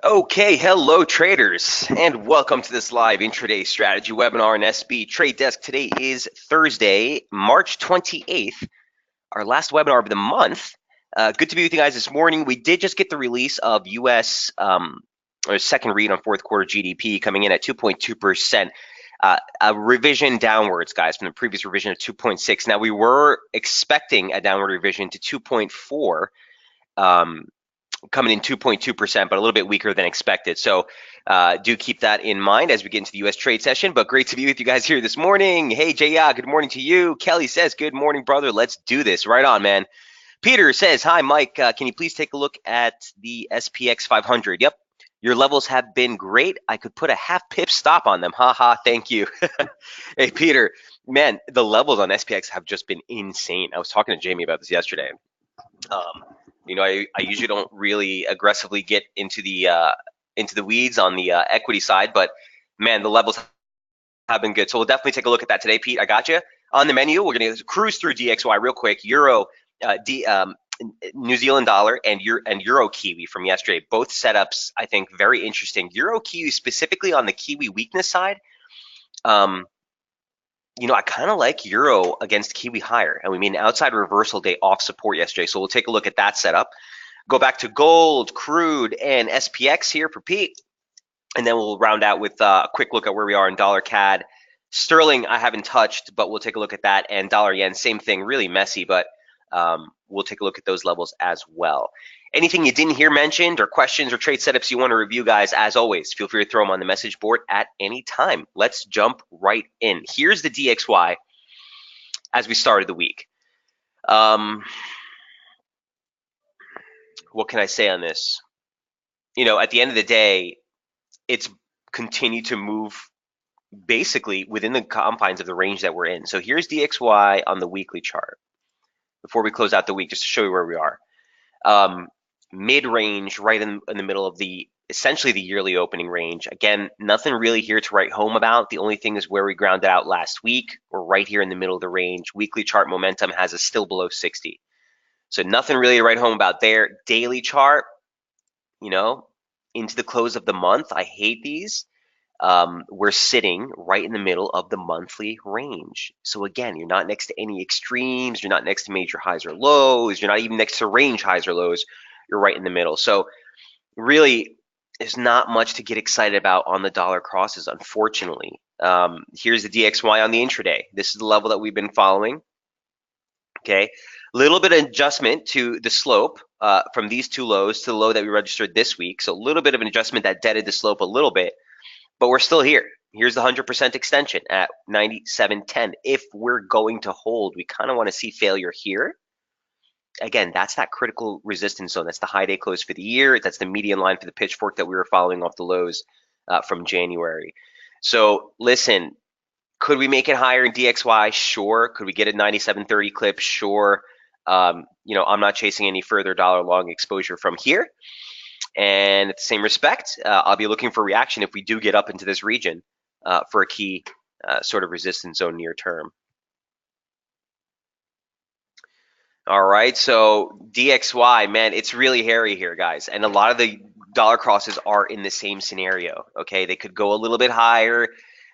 Okay, hello traders, and welcome to this live intraday strategy webinar on SB Trade Desk. Today is Thursday, March 28th, our last webinar of the month. Good to be with you guys this morning. We did just get the release of U.S. Or second read on fourth quarter GDP coming in at 2.2%. A revision downwards, guys, from the previous revision of 2.6. Now, we were expecting a downward revision to 2.4. Coming in 2.2%, but a little bit weaker than expected. So do keep that in mind as we get into the U.S. trade session. But great to be with you guys here this morning. Hey, Jaya, good morning to you. Kelly says, good morning, brother. Let's do this. Right on, man. Peter says, hi, Mike. Can you please take a look at the SPX 500? Yep. Your levels have been great. I could put a half pip stop on them. Haha, thank you. Hey, Peter, man, the levels on SPX have just been insane. I was talking to Jamie about this yesterday. I usually don't really aggressively get into the weeds on the equity side, but man, the levels have been good. So we'll definitely take a look at that today, Pete. I got you on the menu. We're going to cruise through DXY real quick. Euro, New Zealand dollar, and Euro Kiwi from yesterday. Both setups, I think, very interesting. Euro Kiwi specifically on the Kiwi weakness side. I kind of like Euro against Kiwi higher, and we made an outside reversal day off support yesterday. So we'll take a look at that setup. Go back to gold, crude, and SPX here for Pete. And then we'll round out with a quick look at where we are in dollar CAD. Sterling, I haven't touched, but we'll take a look at that. And dollar yen, same thing, really messy, but we'll take a look at those levels as well. Anything you didn't hear mentioned or questions or trade setups you want to review, guys, as always, feel free to throw them on the message board at any time. Let's jump right in. Here's the DXY as we started the week. What can I say on this? At the end of the day, it's continued to move basically within the confines of the range that we're in. So here's DXY on the weekly chart before we close out the week, just to show you where we are. Mid-range, right in the middle of essentially the yearly opening range. Again, nothing really here to write home about. The only thing is where we grounded out last week. We're right here in the middle of the range. Weekly chart momentum has us still below 60. So nothing really to write home about there. Daily chart, into the close of the month. I hate these. We're sitting right in the middle of the monthly range. So again, you're not next to any extremes. You're not next to major highs or lows. You're not even next to range highs or lows. You're right in the middle. So really, there's not much to get excited about on the dollar crosses, unfortunately. Here's the DXY on the intraday. This is the level that we've been following. Okay, little bit of adjustment to the slope from these two lows to the low that we registered this week. So a little bit of an adjustment that deaded the slope a little bit, but we're still here. Here's the 100% extension at 97.10. If we're going to hold, we kind of want to see failure here. Again, that's that critical resistance zone. That's the high day close for the year. That's the median line for the pitchfork that we were following off the lows from January. So listen, could we make it higher in DXY? Sure. Could we get a 97.30 clip? Sure. I'm not chasing any further dollar long exposure from here. And at the same respect, I'll be looking for reaction if we do get up into this region for a key sort of resistance zone near term. All right, so DXY, man, it's really hairy here, guys. And a lot of the dollar crosses are in the same scenario, okay? They could go a little bit higher,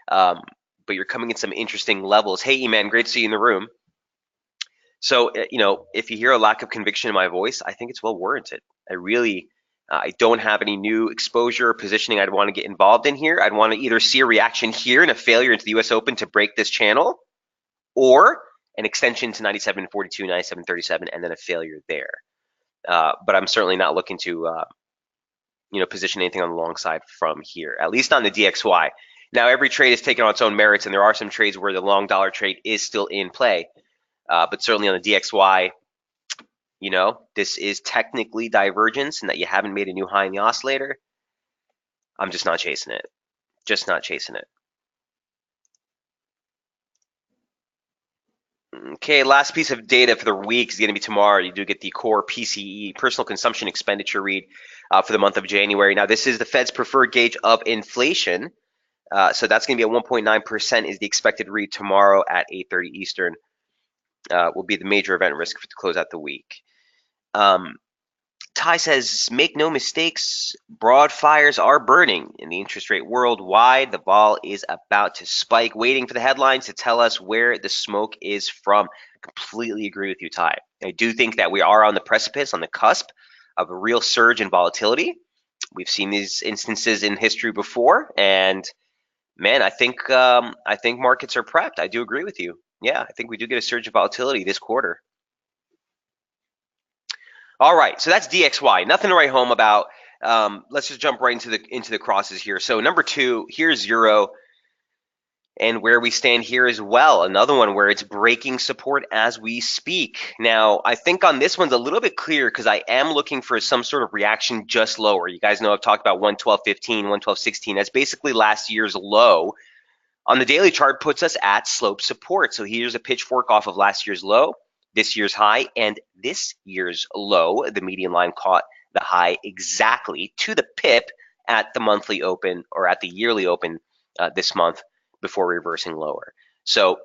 but you're coming in some interesting levels. Hey, E-Man, great to see you in the room. So, if you hear a lack of conviction in my voice, I think it's well warranted. I don't have any new exposure or positioning I'd want to get involved in here. I'd want to either see a reaction here and a failure into the US Open to break this channel, or an extension to 97.42, 97.37, and then a failure there. But I'm certainly not looking to position anything on the long side from here, at least on the DXY. Now, every trade is taken on its own merits, and there are some trades where the long dollar trade is still in play. But certainly on the DXY, this is technically divergence and that you haven't made a new high in the oscillator. I'm just not chasing it. Just not chasing it. Okay, last piece of data for the week is going to be tomorrow. You do get the core PCE, personal consumption expenditure read for the month of January. Now, this is the Fed's preferred gauge of inflation. So that's going to be at 1.9% is the expected read tomorrow at 8:30 Eastern. Will be the major event risk to close out the week. Ty says, make no mistakes, broad fires are burning in the interest rate worldwide. The ball is about to spike, waiting for the headlines to tell us where the smoke is from. I completely agree with you, Ty. I do think that we are on the precipice, on the cusp of a real surge in volatility. We've seen these instances in history before, and man, I think markets are prepped. I do agree with you. Yeah, I think we do get a surge of volatility this quarter. All right, so that's DXY. Nothing to write home about. Let's just jump right into the crosses here. So number 2, here's Euro, and where we stand here as well. Another one where it's breaking support as we speak. Now, I think on this one's a little bit clearer because I am looking for some sort of reaction just lower. You guys know I've talked about 112.15, 112.16. That's basically last year's low. On the daily chart, puts us at slope support. So here's a pitchfork off of last year's low, this year's high, and this year's low. The median line caught the high exactly to the pip at the monthly open or at the yearly open this month before reversing lower. So,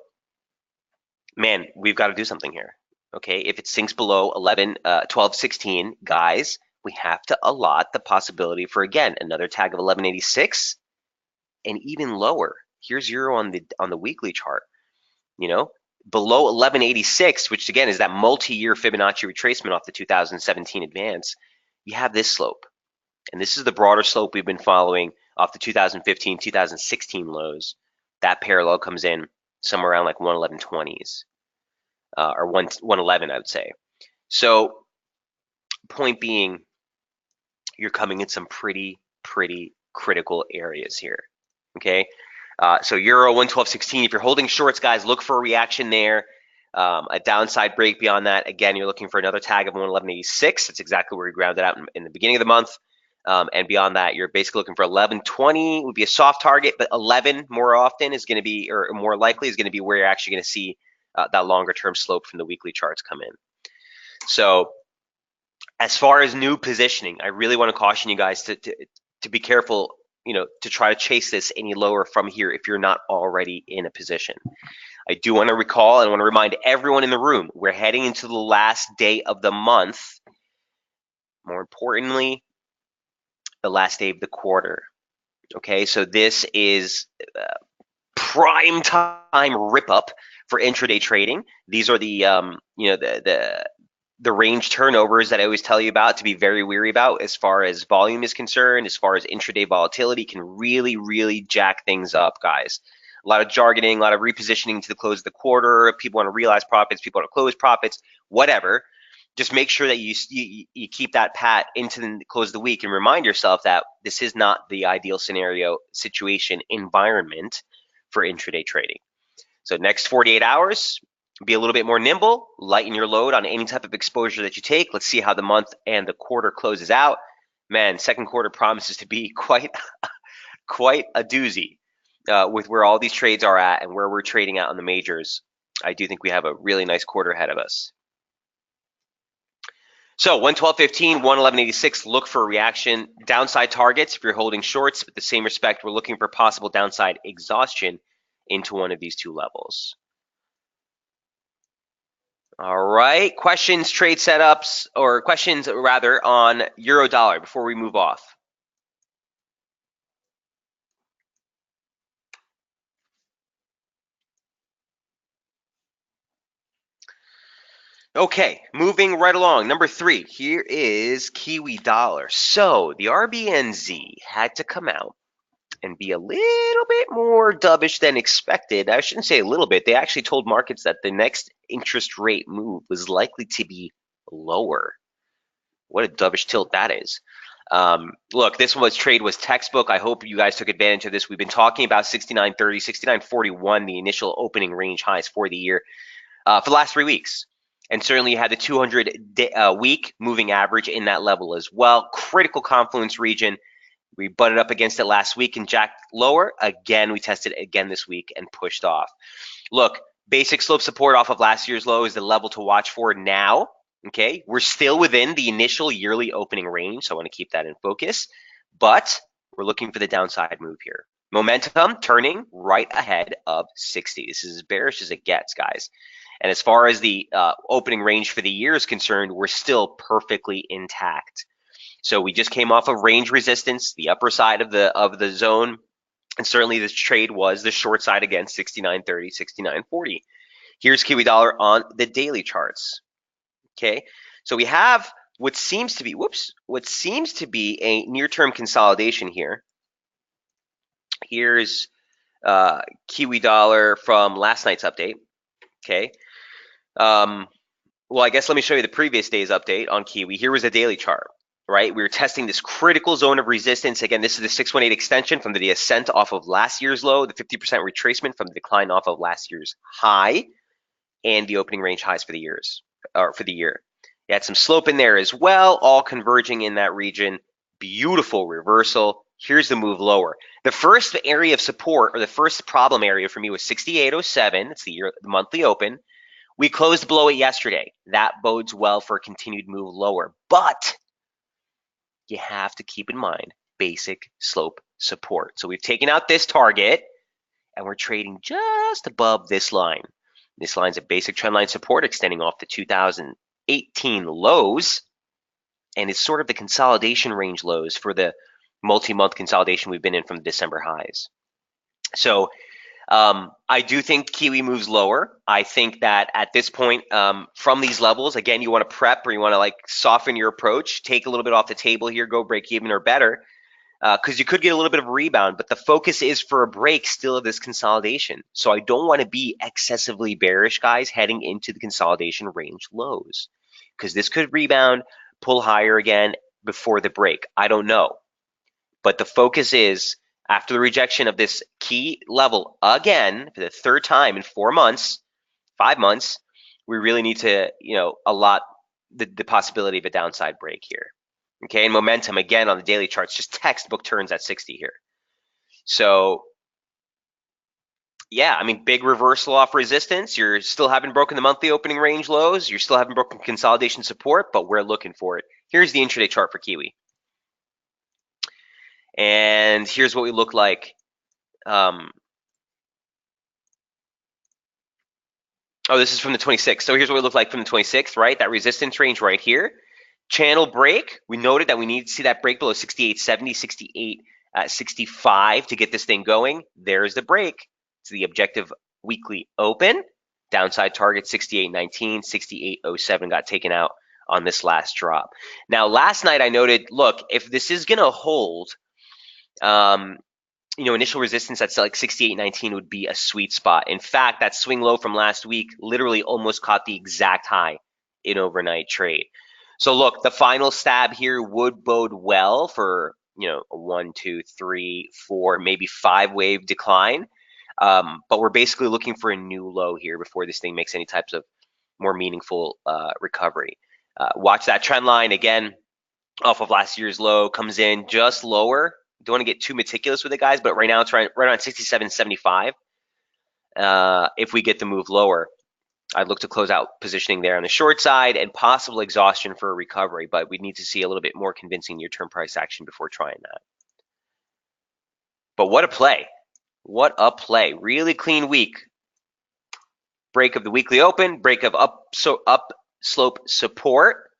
man, we've got to do something here. Okay, if it sinks below 11, 12, 16, guys, we have to allot the possibility for, again, another tag of 1186 and even lower. Here's Euro on the weekly chart. You know, below 1186, which again is that multi-year Fibonacci retracement off the 2017 advance, you have this slope. And this is the broader slope we've been following off the 2015, 2016 lows. That parallel comes in somewhere around like 111.20s or 111, I would say. So point being, you're coming in some pretty critical areas here. Okay, so Euro 112.16. If you're holding shorts, guys, look for a reaction there. A downside break beyond that. Again, you're looking for another tag of 111.86. That's exactly where we grounded out in the beginning of the month. And beyond that, you're basically looking for 11.20 would be a soft target, but 11 more often is going to be, or more likely is going to be where you're actually going to see that longer term slope from the weekly charts come in. So as far as new positioning, I really want to caution you guys to be careful, to try to chase this any lower from here if you're not already in a position. I do want to recall and want to remind everyone in the room, we're heading into the last day of the month. More importantly, the last day of the quarter. Okay, so this is prime time rip up for intraday trading. These are the the range turnovers that I always tell you about to be very weary about as far as volume is concerned, as far as intraday volatility can really jack things up, guys. A lot of jargoning, a lot of repositioning to the close of the quarter. People want to realize profits, people want to close profits, whatever. Just make sure that you keep that pat into the close of the week and remind yourself that this is not the ideal scenario, situation, environment for intraday trading. So next 48 hours, be a little bit more nimble, lighten your load on any type of exposure that you take. Let's see how the month and the quarter closes out. Man, second quarter promises to be quite a doozy with where all these trades are at and where we're trading at on the majors. I do think we have a really nice quarter ahead of us. So 112.15, 111.86, look for a reaction. Downside targets if you're holding shorts. With the same respect, we're looking for possible downside exhaustion into one of these two levels. All right, questions, trade setups, or questions rather on euro dollar before we move off. Okay, moving right along. Number 3, here is Kiwi dollar. So the RBNZ had to come out and be a little bit more dovish than expected. I shouldn't say a little bit. They actually told markets that the next interest rate move was likely to be lower. What a dovish tilt that is. Look, this trade was textbook. I hope you guys took advantage of this. We've been talking about 69.30, 69.41, the initial opening range highs for the year for the last 3 weeks. And certainly you had the 200-week moving average in that level as well. Critical confluence region. We butted up against it last week and jacked lower. Again, we tested it again this week and pushed off. Look, basic slope support off of last year's low is the level to watch for now. Okay, we're still within the initial yearly opening range, so I want to keep that in focus. But we're looking for the downside move here. Momentum turning right ahead of 60. This is as bearish as it gets, guys. And as far as the opening range for the year is concerned, we're still perfectly intact. So we just came off of range resistance, the upper side of the zone, and certainly this trade was the short side again, 69.30, 69.40. Here's Kiwi dollar on the daily charts. Okay, so we have what seems to be a near-term consolidation here. Here's Kiwi dollar from last night's update. Okay. Well, I guess let me show you the previous day's update on Kiwi. Here was a daily chart, right? We were testing this critical zone of resistance. Again, this is the 618 extension from the ascent off of last year's low, the 50% retracement from the decline off of last year's high, and the opening range highs for the year. You had some slope in there as well, all converging in that region. Beautiful reversal. Here's the move lower. The first area of support, or the first problem area for me, was 68.07. It's the monthly open. We closed below it yesterday. That bodes well for a continued move lower. But you have to keep in mind basic slope support. So we've taken out this target, and we're trading just above this line. This line's a basic trendline support extending off the 2018 lows, and it's sort of the consolidation range lows for the multi-month consolidation we've been in from the December highs. So I do think Kiwi moves lower. I think that at this point, from these levels, again, you want to prep or you want to like soften your approach, take a little bit off the table here, go break even or better, because you could get a little bit of a rebound, but the focus is for a break still of this consolidation. So I don't want to be excessively bearish, guys, heading into the consolidation range lows, because this could rebound, pull higher again before the break. I don't know. But the focus is, after the rejection of this key level again for the third time in 4 months, 5 months, we really need to, allot the possibility of a downside break here. Okay, and momentum again on the daily charts, just textbook turns at 60 here. So yeah, I mean, big reversal off resistance. You're still haven't broken the monthly opening range lows. You're still haven't broken consolidation support, but we're looking for it. Here's the intraday chart for Kiwi. And here's what we look like. This is from the 26th. So here's what we look like from the 26th, right? That resistance range right here. Channel break. We noted that we need to see that break below 68.70, 68.65 to get this thing going. There's the break. It's the objective weekly open. Downside target 68.19, 68.07 got taken out on this last drop. Now, last night I noted, look, if this is going to hold, initial resistance at like 68.19 would be a sweet spot. In fact, that swing low from last week literally almost caught the exact high in overnight trade. So look, the final stab here would bode well for, a 1, 2, 3, 4, maybe 5 wave decline. But we're basically looking for a new low here before this thing makes any types of more meaningful recovery. Watch that trend line again off of last year's low, comes in just lower. Don't want to get too meticulous with it, guys, but right now it's right around 67.75. If we get the move lower, I'd look to close out positioning there on the short side and possible exhaustion for a recovery, but we need to see a little bit more convincing near-term price action before trying that. But what a play. What a play. Really clean week. Break of the weekly open, break of up slope support.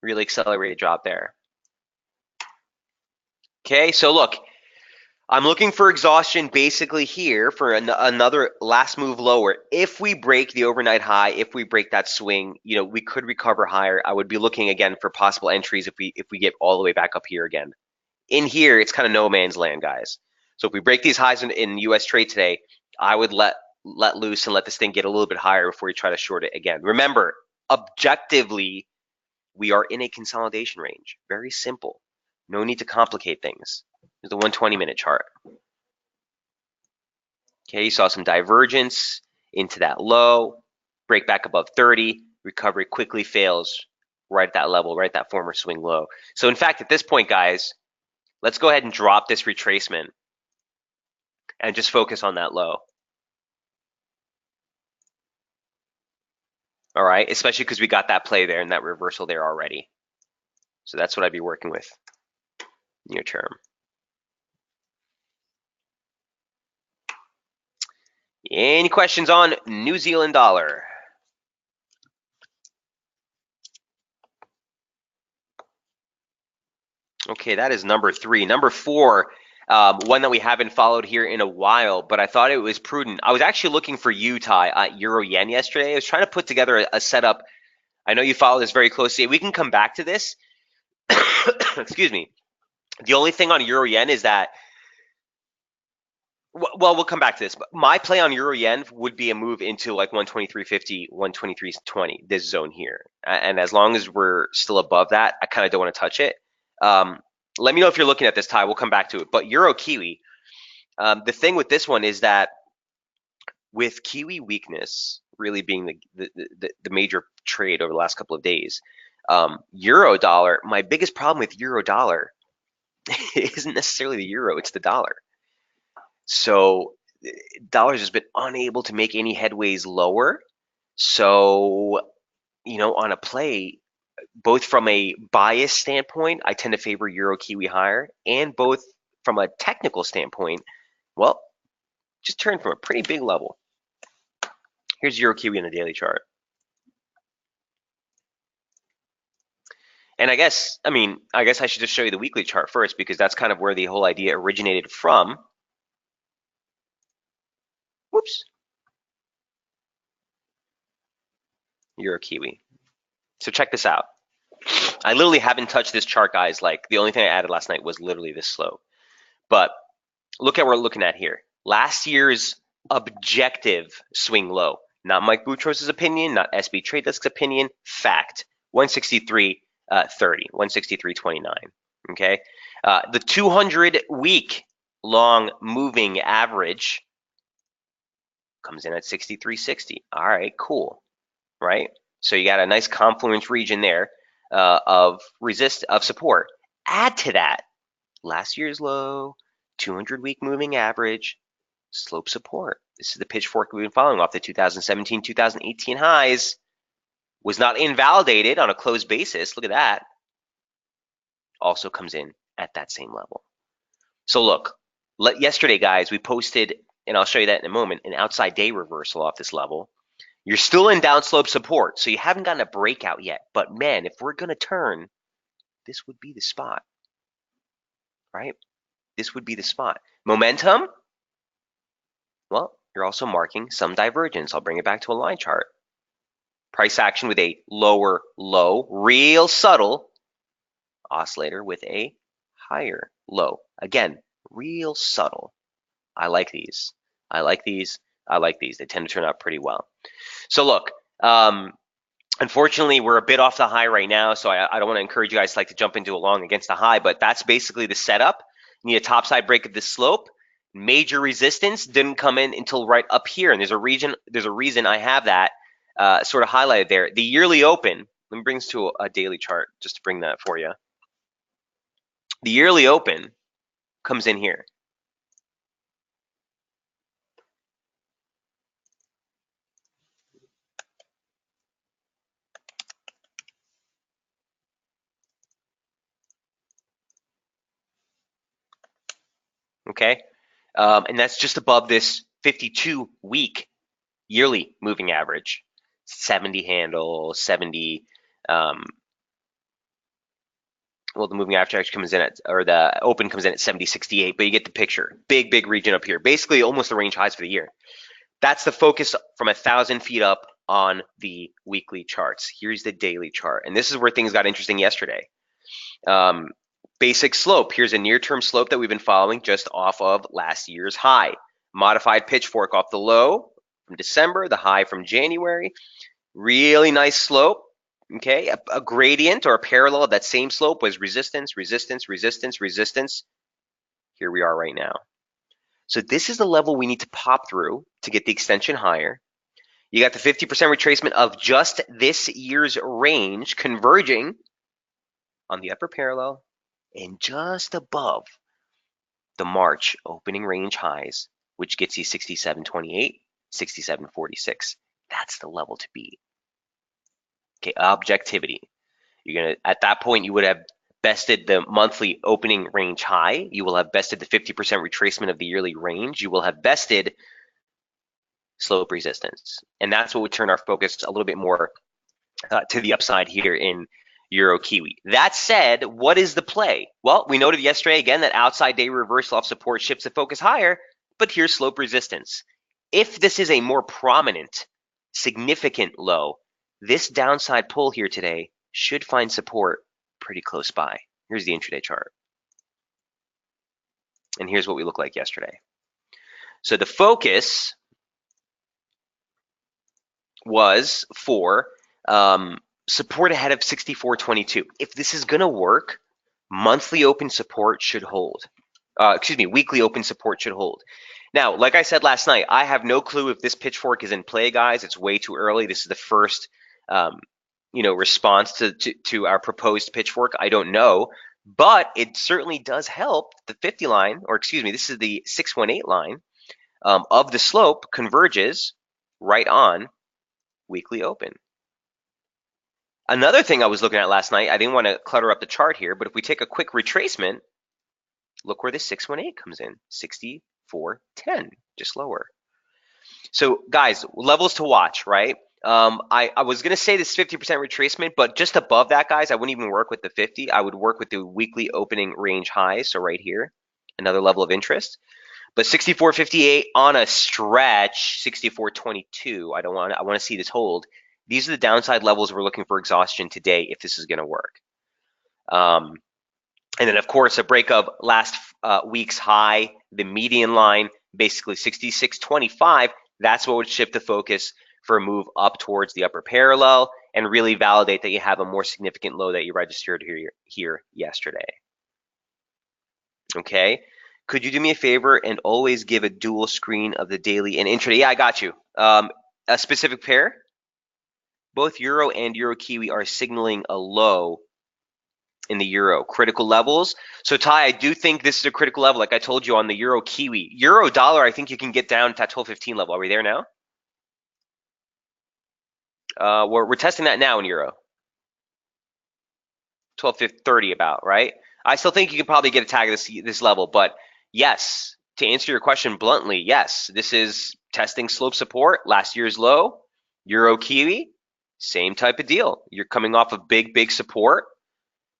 Really accelerated drop there. Okay, so look, I'm looking for exhaustion basically here for another last move lower. If we break the overnight high, if we break that swing, we could recover higher. I would be looking again for possible entries if we get all the way back up here again. In here, it's kind of no man's land, guys. So if we break these highs in US trade today, I would let loose and let this thing get a little bit higher before you try to short it again. Remember, objectively, we are in a consolidation range. Very simple. No need to complicate things. Here's the 120-minute chart. Okay, you saw some divergence into that low, break back above 30, recovery quickly fails right at that level, right at that former swing low. So in fact, at this point, guys, let's go ahead and drop this retracement and just focus on that low. All right, especially because we got that play there and that reversal there already. So that's what I'd be working with near term. Any questions on New Zealand dollar? Okay, that is number 3. Number 4, one that we haven't followed here in a while, but I thought it was prudent. I was actually looking for you, Ty, at Euro Yen yesterday. I was trying to put together a setup. I know you follow this very closely. We can come back to this. Excuse me. The only thing on Euro Yen is that, well, we'll come back to this. But my play on Euro Yen would be a move into like 123.50, 123.20, this zone here. And as long as we're still above that, I kind of don't want to touch it. Let me know if you're looking at this, Ty. We'll come back to it. But Euro Kiwi, the thing with this one is that with Kiwi weakness really being the major trade over the last couple of days, Euro dollar, my biggest problem with Euro dollar isn't necessarily the euro, it's the dollar. So dollar's just been unable to make any headways lower. So, on a play, both from a bias standpoint, I tend to favor Euro Kiwi higher, and both from a technical standpoint, well, just turned from a pretty big level. Here's Euro Kiwi on the daily chart. And I guess I should just show you the weekly chart first, because that's kind of where the whole idea originated from. Whoops. Euro Kiwi. So check this out. I literally haven't touched this chart, guys. Like, the only thing I added last night was literally this slope. But look at what we're looking at here. Last year's objective swing low. Not Mike Boutros' opinion, not SB Trade Desk's opinion. Fact. 163.30, 163.29. Okay. The 200-week long moving average comes in at 63.60. All right, cool. Right. So you got a nice confluence region there of support. Add to that last year's low, 200-week moving average, slope support. This is the pitchfork we've been following off the 2017, 2018 highs. Was not invalidated on a closed basis. Look at that. Also comes in at that same level. So look, yesterday, guys, we posted, and I'll show you that in a moment, an outside day reversal off this level. You're still in downslope support, so you haven't gotten a breakout yet. But man, if we're going to turn, this would be the spot, right? This would be the spot. Momentum? Well, you're also marking some divergence. I'll bring it back to a line chart. Price action with a lower low, real subtle. Oscillator with a higher low. Again, real subtle. I like these. I like these. I like these. They tend to turn out pretty well. So look, unfortunately, we're a bit off the high right now, so I don't want to encourage you guys to jump into a long against the high, but that's basically the setup. You need a topside break of this slope. Major resistance didn't come in until right up here, and there's a reason I have that sort of highlighted there. The yearly open, let me bring this to a daily chart just to bring that for you. The yearly open comes in here. Okay, and that's just above this 52-week yearly moving average. 70 handle, 70. Well, the moving average actually comes in at, or the open comes in at 70.68, but you get the picture. Big region up here. Basically, almost the range highs for the year. That's the focus from 1,000 feet up on the weekly charts. Here's the daily chart, and this is where things got interesting yesterday. Basic slope. Here's a near-term slope that we've been following just off of last year's high. Modified pitchfork off the low from December, the high from January. Really nice slope. Okay, a gradient or a parallel of that same slope was resistance, resistance, resistance, resistance. Here we are right now. So this is the level we need to pop through to get the extension higher. You got the 50% retracement of just this year's range converging on the upper parallel and just above the March opening range highs, which gets you 67.28, 67.46. That's the level to beat. Okay, objectivity. You're gonna, at that point, you would have bested the monthly opening range high. You will have bested the 50% retracement of the yearly range. You will have bested slope resistance. And that's what would turn our focus a little bit more to the upside here in Euro Kiwi. That said, what is the play? Well, we noted yesterday again that outside day reversal off support shifts the focus higher, but here's slope resistance. If this is a more prominent, significant low, this downside pull here today should find support pretty close by. Here's the intraday chart. And here's what we looked like yesterday. So the focus was for support ahead of 64.22. If this is going to work, monthly open support should hold. Weekly open support should hold. Now, like I said last night, I have no clue if this pitchfork is in play, guys. It's way too early. This is the first, response to our proposed pitchfork. I don't know, but it certainly does help. The 50 line, or excuse me, this is the 618 line of the slope converges right on weekly open. Another thing I was looking at last night, I didn't want to clutter up the chart here, but if we take a quick retracement, look where the 618 comes in, 64.10, just lower. So guys, levels to watch, right? I was going to say this 50% retracement, but just above that, guys, I wouldn't even work with the 50. I would work with the weekly opening range highs. So right here, another level of interest. But 64.58 on a stretch, 64.22. I want to see this hold. These are the downside levels we're looking for exhaustion today if this is going to work. And then, of course, a break of last week's high, the median line, basically 66.25. That's what would shift the focus for a move up towards the upper parallel and really validate that you have a more significant low that you registered here yesterday. Okay. Could you do me a favor and always give a dual screen of the daily and intraday? Yeah, I got you. A specific pair? Both Euro and Euro Kiwi are signaling a low in the Euro. Critical levels. So Ty, I do think this is a critical level. Like I told you on the Euro Kiwi. Euro dollar, I think you can get down to that 12.15 level. Are we there now? We're testing that now in Euro. 12.30 about, right? I still think you can probably get a tag at this level, but yes, to answer your question bluntly, yes, this is testing slope support, last year's low, Euro Kiwi, same type of deal. You're coming off of big support,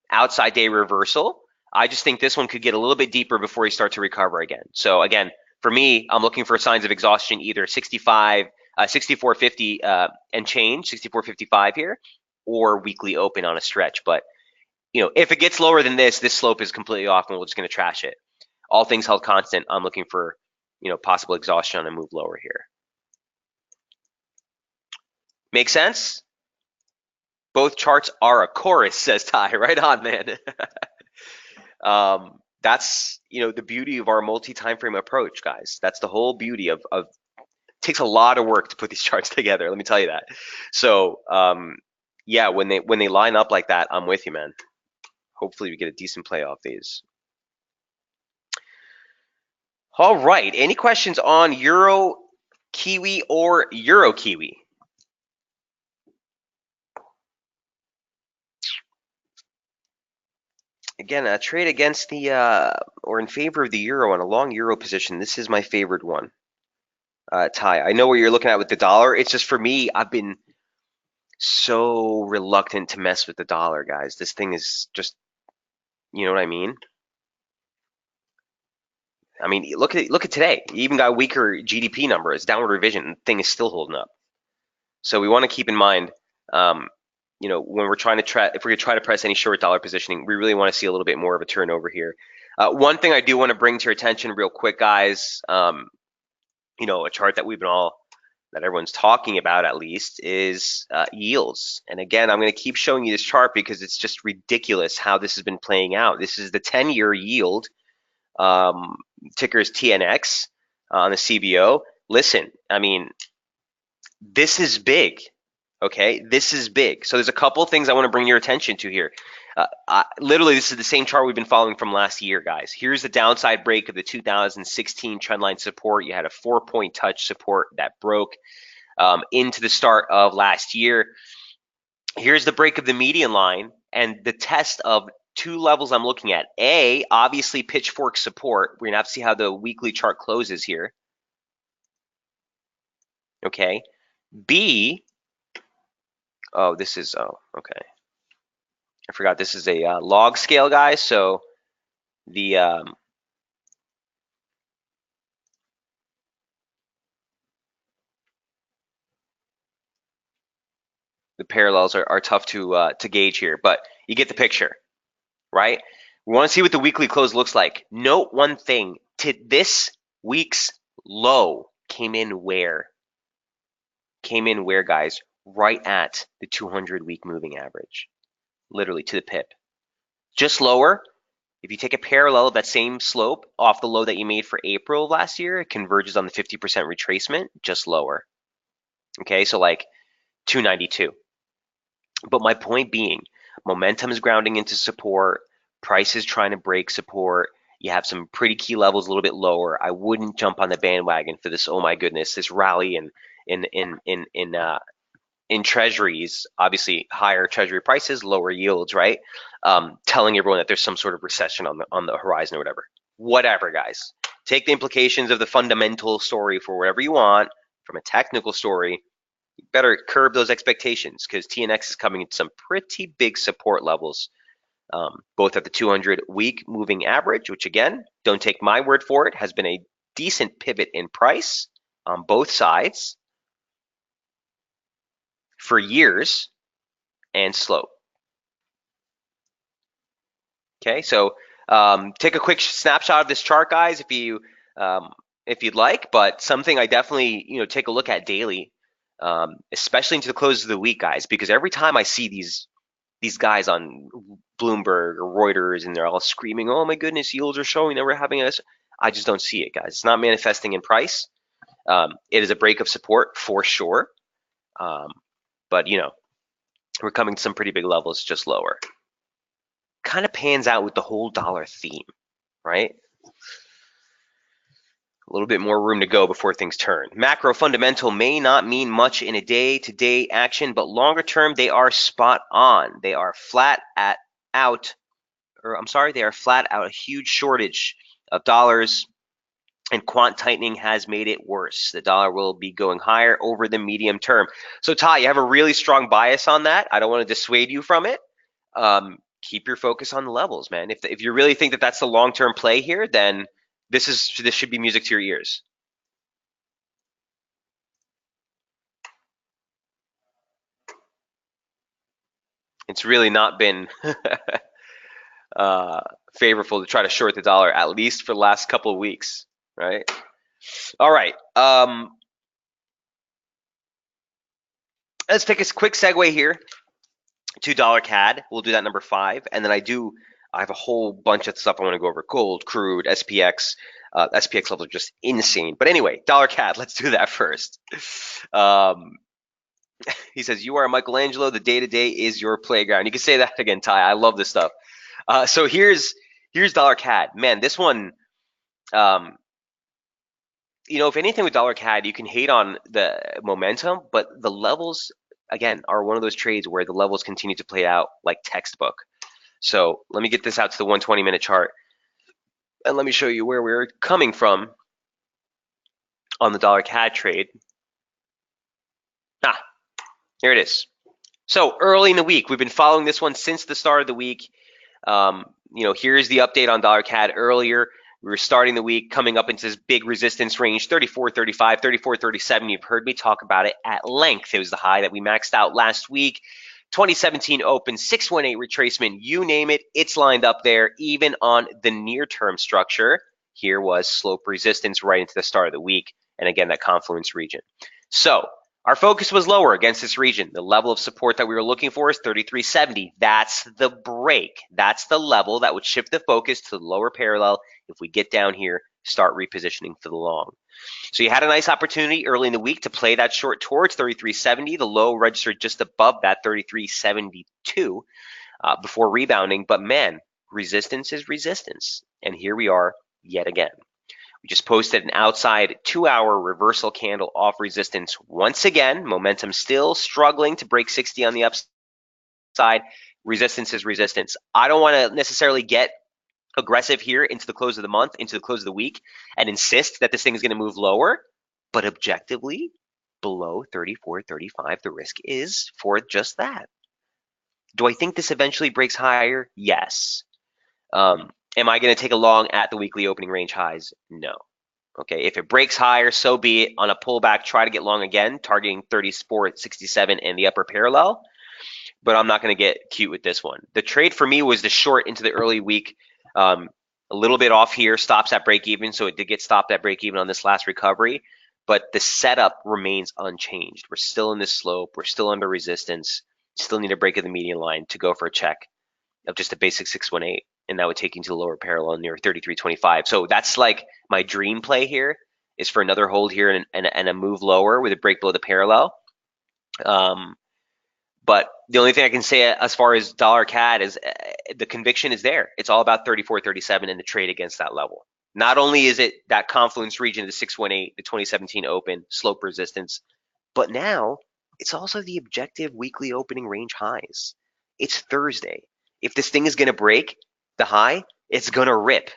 outside day reversal. I just think this one could get a little bit deeper before you start to recover again. So again, for me, I'm looking for signs of exhaustion, either 64.50 and change, 64.55 here, or weekly open on a stretch. But if it gets lower than this slope is completely off and we're just going to trash it. All things held constant, I'm looking for, possible exhaustion on a move lower here. Make sense? Both charts are a chorus, says Ty. Right on, man. That's, the beauty of our multi-time frame approach, guys. That's the whole beauty of it takes a lot of work to put these charts together. Let me tell you that. So, yeah, when they line up like that, I'm with you, man. Hopefully we get a decent play off these. All right. Any questions on Euro Kiwi or Euro Kiwi? Again, a trade against the or in favor of the euro on a long euro position. This is my favorite one. Ty, I know what you're looking at with the dollar. It's just for me, I've been so reluctant to mess with the dollar, guys. This thing is just, you know what I mean? I mean, look at today. You even got weaker GDP numbers, downward revision. The thing is still holding up. So we want to keep in mind, when we're trying to if we're going to try to press any short dollar positioning, we really want to see a little bit more of a turnover here. One thing I do want to bring to your attention real quick, guys, a chart that that everyone's talking about at least is yields. And again, I'm going to keep showing you this chart because it's just ridiculous how this has been playing out. This is the 10-year yield, ticker is TNX on the CBO. Listen, I mean, this is big. Okay, this is big. So there's a couple things I want to bring your attention to here. Literally, this is the same chart we've been following from last year, guys. Here's the downside break of the 2016 trendline support. You had a 4-point touch support that broke into the start of last year. Here's the break of the median line and the test of two levels I'm looking at. A, obviously pitchfork support. We're going to have to see how the weekly chart closes here. Okay. B, oh, this is, oh, okay. I forgot this is a log scale, guys. So the parallels are tough to gauge here, but you get the picture, right? We want to see what the weekly close looks like. Note one thing: this week's low came in where? Came in where, guys? Right at the 200 week moving average, literally to the pip. Just lower. If you take a parallel of that same slope off the low that you made for April of last year, it converges on the 50% retracement, just lower. Okay, so like 292. But my point being, momentum is grounding into support, price is trying to break support. You have some pretty key levels a little bit lower. I wouldn't jump on the bandwagon for this. Oh my goodness, this rally in treasuries, obviously higher treasury prices, lower yields, right? Telling everyone that there's some sort of recession on the horizon or whatever. Whatever, guys. Take the implications of the fundamental story for whatever you want. From a technical story, you better curb those expectations because TNX is coming into some pretty big support levels, both at the 200 week moving average, which again, don't take my word for it, has been a decent pivot in price on both sides for years, and slope. Okay, so take a quick snapshot of this chart, guys, if you'd like. But something I definitely take a look at daily, especially into the close of the week, guys, because every time I see these guys on Bloomberg or Reuters and they're all screaming, "Oh my goodness, yields are showing that we're having this," I just don't see it, guys. It's not manifesting in price. It is a break of support for sure, but we're coming to some pretty big levels, just lower. Kind of pans out with the whole dollar theme, right? A little bit more room to go before things turn. Macro fundamental may not mean much in a day-to-day action, but longer term, they are spot on. They are flat out a huge shortage of dollars, and quant tightening has made it worse. The dollar will be going higher over the medium term. So, Ty, you have a really strong bias on that. I don't want to dissuade you from it. Keep your focus on the levels, man. If you really think that that's the long-term play here, then this should be music to your ears. It's really not been favorable to try to short the dollar, at least for the last couple of weeks, right? All right. Let's take a quick segue here to dollar CAD. We'll do that number 5, and then I have a whole bunch of stuff I want to go over: gold, crude, SPX. SPX levels are just insane. But anyway, dollar CAD. Let's do that first. He says, "You are Michelangelo. The day to day is your playground." You can say that again, Ty. I love this stuff. So here's dollar CAD. Man, this one. If anything with dollar CAD, you can hate on the momentum, but the levels again are one of those trades where the levels continue to play out like textbook. So let me get this out to the 120-minute chart, and let me show you where we're coming from on the dollar CAD trade. Here it is. So early in the week, we've been following this one since the start of the week. Here's the update on dollar CAD earlier. We were starting the week coming up into this big resistance range, 34.35, 34.37. You've heard me talk about it at length. It was the high that we maxed out last week. 2017 open, 618 retracement, you name it, it's lined up there. Even on the near-term structure, here was slope resistance right into the start of the week. And again, that confluence region. So our focus was lower against this region. The level of support that we were looking for is 33.70. That's the break. That's the level that would shift the focus to the lower parallel. If we get down here, start repositioning for the long. So you had a nice opportunity early in the week to play that short towards 33.70. The low registered just above that 33.72 before rebounding. But man, resistance is resistance. And here we are yet again. We just posted an outside 2-hour reversal candle off resistance. Once again, momentum still struggling to break 60 on the upside. Resistance is resistance. I don't want to necessarily get aggressive here into the close of the month, into the close of the week, and insist that this thing is going to move lower. But objectively, below 34.35, the risk is for just that. Do I think this eventually breaks higher? Yes. Am I going to take a long at the weekly opening range highs? No. Okay, if it breaks higher, so be it. On a pullback, try to get long again, targeting 34.67 and the upper parallel. But I'm not going to get cute with this one. The trade for me was the short into the early week. A little bit off here, stops at break even, so it did get stopped at break even on this last recovery. But the setup remains unchanged. We're still in this slope. We're still under resistance. Still need a break of the median line to go for a check of just a basic 618, and that would take you to the lower parallel near 33.25. So that's like my dream play here is for another hold here and a move lower with a break below the parallel. But the only thing I can say as far as dollar CAD is the conviction is there. It's all about 34.37 and the trade against that level. Not only is it that confluence region of the 618, the 2017 open, slope resistance, but now it's also the objective weekly opening range highs. It's Thursday. If this thing is going to break the high, it's going to rip.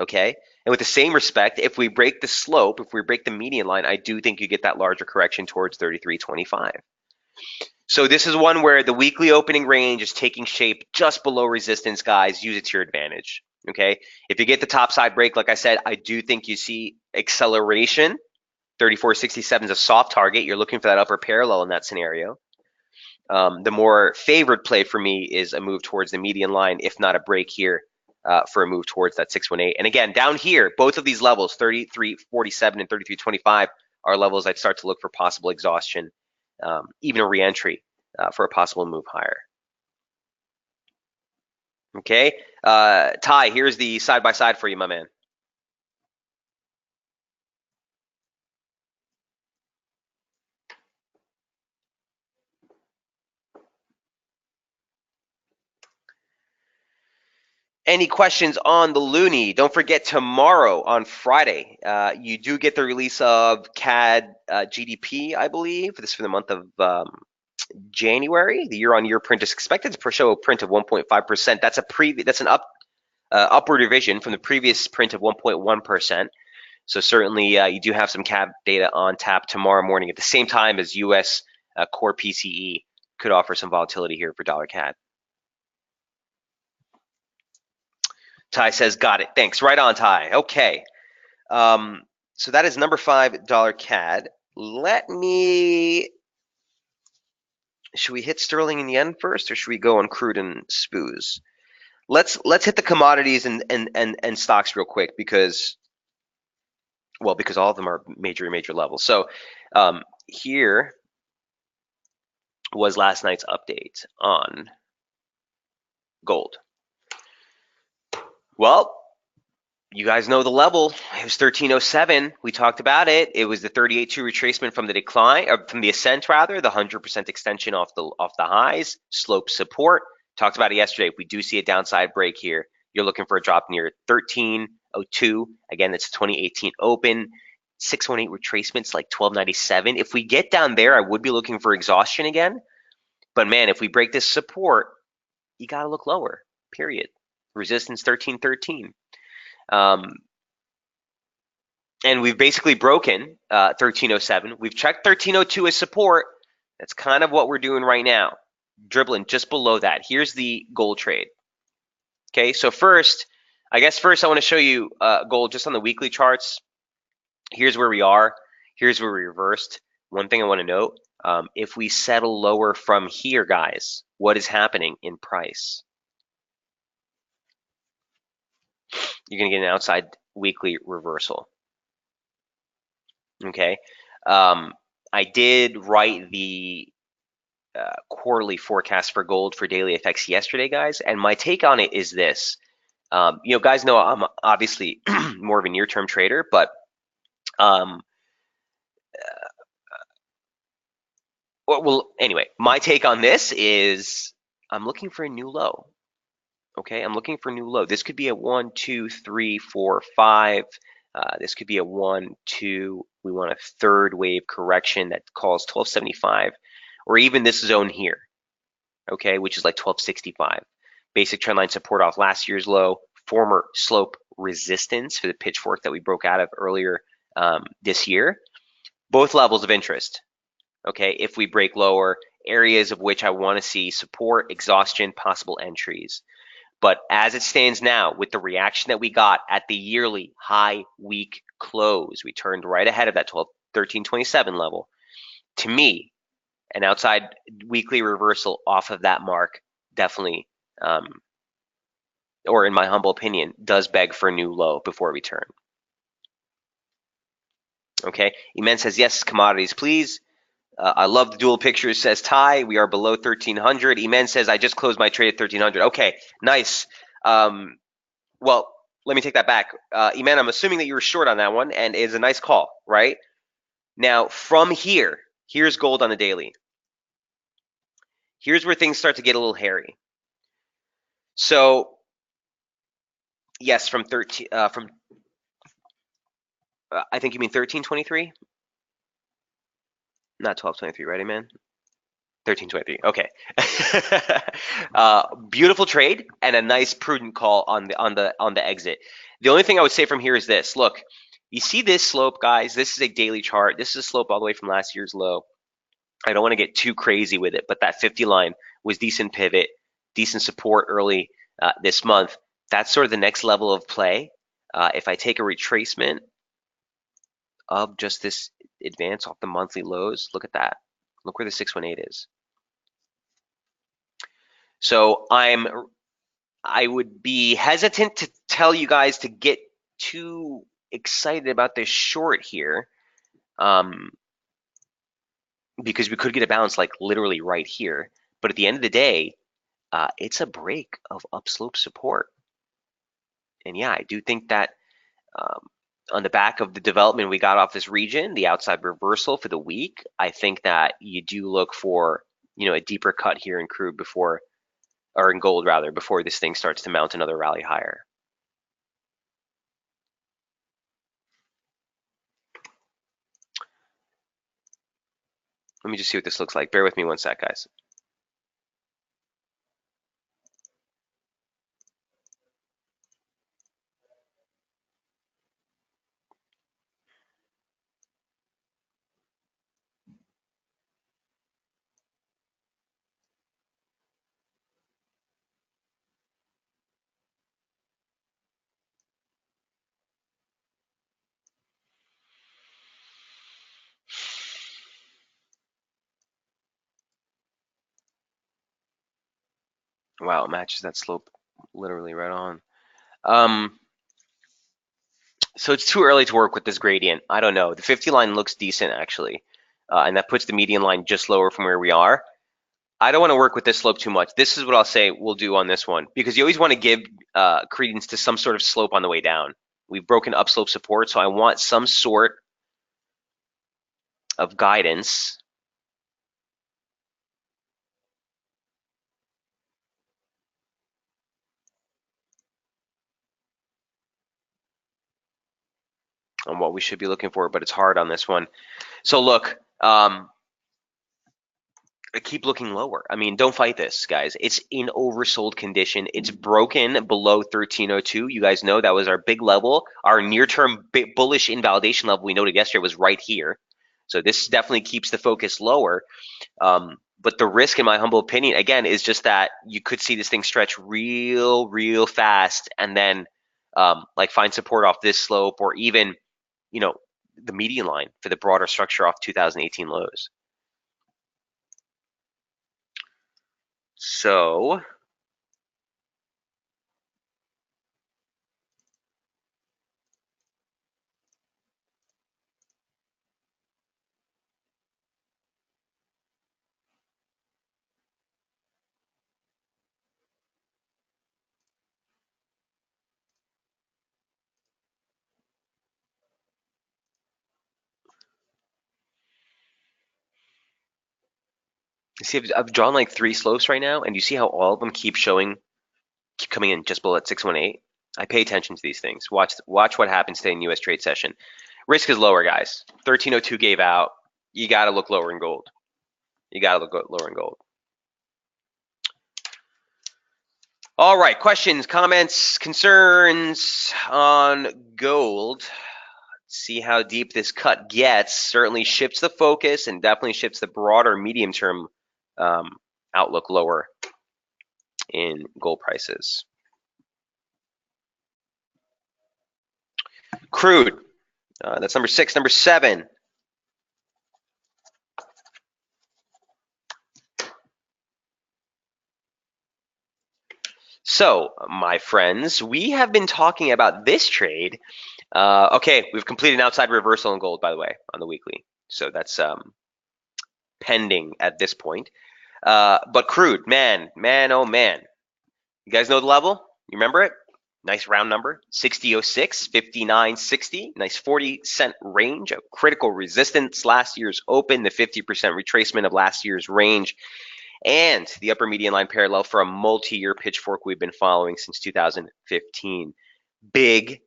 Okay? And with the same respect, if we break the slope, if we break the median line, I do think you get that larger correction towards 33.25. So this is one where the weekly opening range is taking shape just below resistance, guys. Use it to your advantage. Okay? If you get the top side break, like I said, I do think you see acceleration. 34.67 is a soft target. You're looking for that upper parallel in that scenario. The more favored play for me is a move towards the median line, if not a break here for a move towards that 618. And again, down here, both of these levels, 33.47 and 33.25, are levels I'd start to look for possible exhaustion, even a reentry for a possible move higher. Okay, Ty, here's the side-by-side for you, my man. Any questions on the loonie? Don't forget tomorrow on Friday, you do get the release of CAD GDP, I believe. This is for the month of January. The year-on-year print is expected to show a print of 1.5%. That's an upward revision from the previous print of 1.1%. So certainly you do have some CAD data on tap tomorrow morning at the same time as U.S. core PCE could offer some volatility here for dollar CAD. Ty says, got it. Thanks. Right on, Ty. Okay. So that is number $5 CAD. Should we hit sterling in the end first, or should we go on crude and SPOOs? Let's hit the commodities and stocks real quick because all of them are major levels. So here was last night's update on gold. Well, you guys know the level. It was 1307. We talked about it. It was the 38.2 retracement from the decline, or from the ascent rather, the 100% extension off the highs, slope support. Talked about it yesterday. If we do see a downside break here, you're looking for a drop near 1302. Again, it's 2018 open. 618 retracements like 1297. If we get down there, I would be looking for exhaustion again. But man, if we break this support, you got to look lower, period. Resistance 1313. And we've basically broken 1307. We've checked 1302 as support. That's kind of what we're doing right now, dribbling just below that. Here's the gold trade. Okay, so first I want to show you gold just on the weekly charts. Here's where we are. Here's where we reversed. One thing I want to note, if we settle lower from here, guys, what is happening in price? You're going to get an outside weekly reversal. Okay. I did write the quarterly forecast for gold for daily effects yesterday, guys, and my take on it is this. Guys know I'm obviously more of a near-term trader, but anyway, my take on this is I'm looking for a new low. Okay, I'm looking for a new low. This could be a 1, 2, 3, 4, 5. This could be a 1, 2. We want a third wave correction that calls 1275, or even this zone here, okay, which is like 1265. Basic trendline support off last year's low, former slope resistance for the pitchfork that we broke out of earlier this year. Both levels of interest. okay, if we break lower, areas of which I want to see support, exhaustion, possible entries. But as it stands now, with the reaction that we got at the yearly high week close, we turned right ahead of that 1327 level. To me, an outside weekly reversal off of that mark definitely, or in my humble opinion, does beg for a new low before we turn. Okay, Iman says, yes, commodities, please. I love the dual pictures, says Ty. We are below 1300. Iman says, I just closed my trade at 1300. Okay, nice. Well, let me take that back. Iman, I'm assuming that you were short on that one, and it's a nice call, right? Now, from here, here's gold on the daily. Here's where things start to get a little hairy. So, yes, from I think you mean 1323, not 1223, right, Iman? 1323. Okay. Beautiful trade and a nice prudent call on the exit. The only thing I would say from here is this. Look, you see this slope, guys? This is a daily chart. This is a slope all the way from last year's low. I don't want to get too crazy with it, but that 50 line was decent pivot, decent support early this month. That's sort of the next level of play. If I take a retracement of just this advance off the monthly lows, look at that. Look where the 618 is. So I would be hesitant to tell you guys to get too excited about this short here, because we could get a bounce like literally right here. But at the end of the day, it's a break of upslope support. And yeah, I do think that on the back of the development we got off this region, the outside reversal for the week, I think that you do look for, a deeper cut here in crude before, or in gold rather, before this thing starts to mount another rally higher. Let me just see what this looks like. Bear with me one sec, guys. Wow, it matches that slope literally right on. So it's too early to work with this gradient. I don't know. The 50 line looks decent actually, and that puts the median line just lower from where we are. I don't want to work with this slope too much. This is what I'll say we'll do on this one, because you always want to give credence to some sort of slope on the way down. We've broken upslope support, so I want some sort of guidance. On what we should be looking for, but it's hard on this one. So look, keep looking lower. I mean, don't fight this, guys. It's in oversold condition. It's broken below 1302. You guys know that was our big level. Our near-term bullish invalidation level we noted yesterday was right here. So this definitely keeps the focus lower. But the risk, in my humble opinion, again, is just that you could see this thing stretch real fast and then like find support off this slope, or even, the median line for the broader structure off 2018 lows. So you see, I've drawn like 3 slopes right now, and you see how all of them keep coming in just below at 618. I pay attention to these things. Watch what happens today in U.S. trade session. Risk is lower, guys. 1302 gave out. You got to look lower in gold. You got to look lower in gold. All right, questions, comments, concerns on gold. See how deep this cut gets. Certainly shifts the focus and definitely shifts the broader medium-term outlook lower in gold prices. Crude. That's number 6. Number 7. So, my friends, we have been talking about this trade. Okay, we've completed an outside reversal in gold, by the way, on the weekly. So that's pending at this point. But crude, man, oh man. You guys know the level? You remember it? Nice round number, 60.06, 59.60. Nice 40-cent range of critical resistance. Last year's open, the 50% retracement of last year's range, and the upper median line parallel for a multi-year pitchfork we've been following since 2015. Big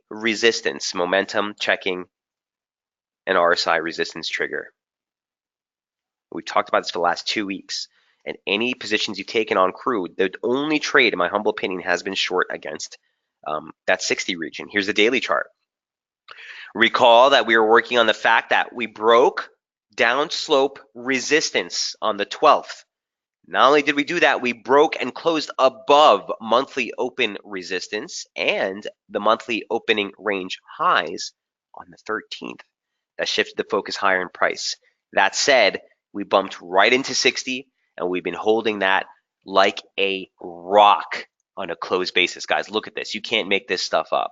resistance, momentum checking, and RSI resistance trigger. We've talked about this for the last 2 weeks. And any positions you've taken on crude, the only trade, in my humble opinion, has been short against that 60 region. Here's the daily chart. Recall that we were working on the fact that we broke downslope resistance on the 12th. Not only did we do that, we broke and closed above monthly open resistance and the monthly opening range highs on the 13th. That shifted the focus higher in price. That said, we bumped right into 60, and we've been holding that like a rock on a closed basis. Guys, look at this. You can't make this stuff up.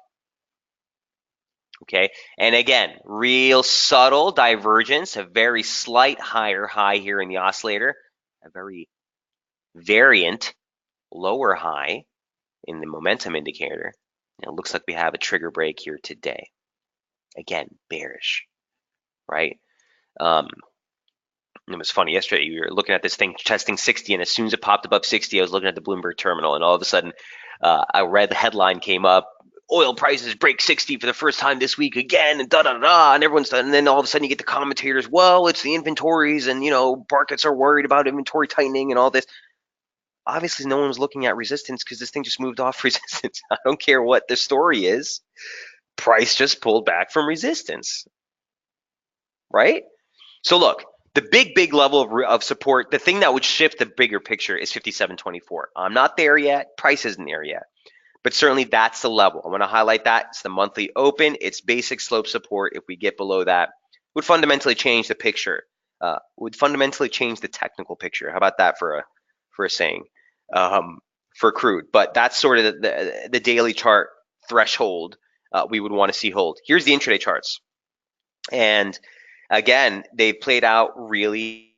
Okay, and again, real subtle divergence, a very slight higher high here in the oscillator, a very variant lower high in the momentum indicator. And it looks like we have a trigger break here today. Again, bearish, right? It was funny yesterday. You were looking at this thing testing 60, and as soon as it popped above 60, I was looking at the Bloomberg terminal, and all of a sudden, I read the headline came up: "Oil prices break 60 for the first time this week again," and da da da. And everyone's done. And then all of a sudden, you get the commentators. Well, it's the inventories, and markets are worried about inventory tightening and all this. Obviously, no one was looking at resistance because this thing just moved off resistance. I don't care what the story is. Price just pulled back from resistance, right? So look. The big level of support, the thing that would shift the bigger picture is 57.24. I'm not there yet. Price isn't there yet. But certainly that's the level. I want to highlight that. It's the monthly open. It's basic slope support. If we get below that, would fundamentally change the picture. Would fundamentally change the technical picture. How about that for a saying for crude? But that's sort of the daily chart threshold we would want to see hold. Here's the intraday charts. And again, they've played out really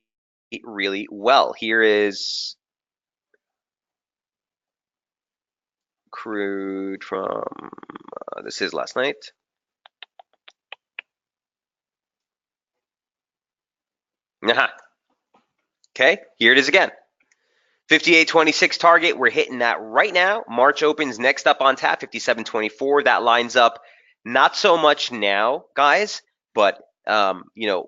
well. Here is crude from, this is last night. Okay, here it is again. 58.26 target, we're hitting that right now. March opens next up on tap, 57.24. That lines up not so much now, guys, but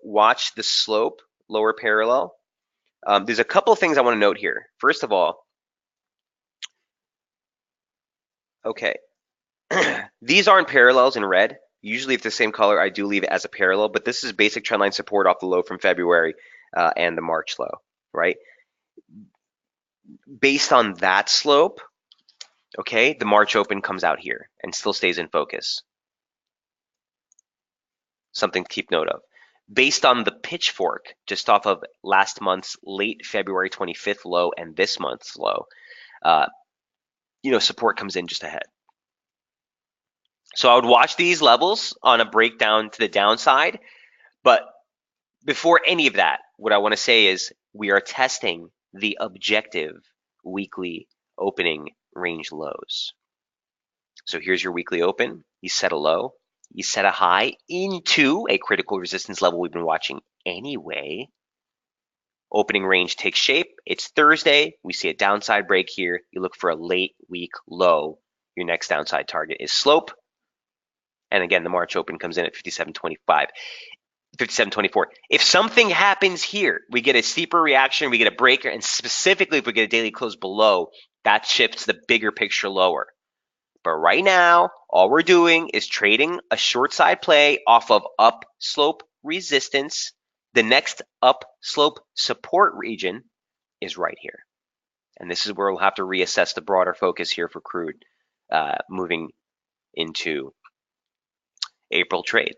watch the slope, lower parallel. There's a couple of things I want to note here. First of all, okay, these aren't parallels in red. Usually if the same color, I do leave it as a parallel, but this is basic trendline support off the low from February and the March low, right? Based on that slope, okay, the March open comes out here and still stays in focus. Something to keep note of. Based on the pitchfork, just off of last month's late February 25th low and this month's low, support comes in just ahead. So I would watch these levels on a breakdown to the downside. But before any of that, what I want to say is we are testing the objective weekly opening range lows. So here's your weekly open. You set a low. You set a high into a critical resistance level we've been watching anyway. Opening range takes shape. It's Thursday. We see a downside break here. You look for a late week low. Your next downside target is slope. And again, the March open comes in at 57.25, 57.24. If something happens here, we get a steeper reaction, we get a breaker, and specifically if we get a daily close below, that shifts the bigger picture lower. But right now, all we're doing is trading a short side play off of upslope resistance. The next upslope support region is right here. And this is where we'll have to reassess the broader focus here for crude moving into April trade.